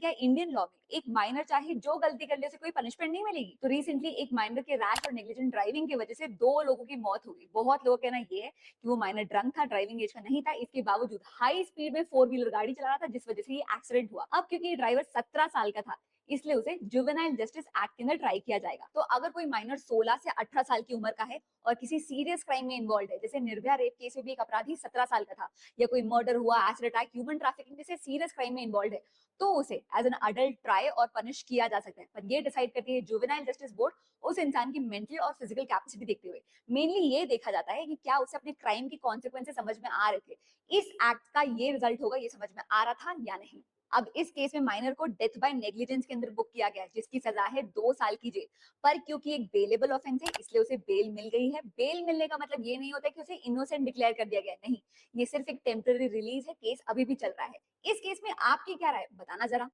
क्या Indian law में एक माइनर चाहे जो गलती कर ले उसे कोई पनिशमेंट नहीं मिलेगी? तो रिसेंटली एक माइनर के रैश और नेग्लिजेंट ड्राइविंग की वजह से 2 लोगों की मौत हो गई। बहुत लोगों का कहना ये है कि वो माइनर ड्रंक था, ड्राइविंग एज का नहीं था, इसके बावजूद हाई स्पीड में फोर व्हीलर गाड़ी चला रहा था, जिस वजह से ये एक्सीडेंट हुआ। अब क्योंकि ये ड्राइवर 17 साल का था, इसलिए उसे जुवेनाइल जस्टिस एक्ट के अंदर ट्राई किया जाएगा। तो अगर कोई माइनर 16 से 18 साल की उम्र का है और किसी सीरियस क्राइम में इन्वॉल्व है, जैसे निर्भया रेप केस में भी एक अपराधी 17 साल का था, या कोई मर्डर हुआ, एसिड अटैक, ह्यूमन ट्रैफिकिंग जैसे सीरियस क्राइम में इन्वॉल्व है, तो उसे एज एन अडल्ट ट्राई और पनिश किया जा सकता है। पर ये डिसाइड करती है जुवेनाइल जस्टिस बोर्ड उस इंसान की मेंटल और फिजिकल कैपेसिटी देखते हुए। मेनली ये देखा जाता है कि क्या उसे अपने क्राइम की कॉन्सिक्वेंसेस समझ में आ रहे थे, इस एक्ट का ये रिजल्ट होगा, ये समझ में आ रहा था या नहीं। अब इस केस में माइनर को डेथ बाय नेग्लिजेंस के अंदर बुक किया गया है, जिसकी सजा है 2 साल की जेल। पर क्योंकि एक बेलेबल ऑफेंस है, इसलिए उसे बेल मिल गई है। बेल मिलने का मतलब ये नहीं होता कि उसे इनोसेंट डिक्लेयर कर दिया गया, नहीं, ये सिर्फ एक टेम्पररी रिलीज है। केस अभी भी चल रहा है। इस केस में आपकी क्या राय, बताना जरा।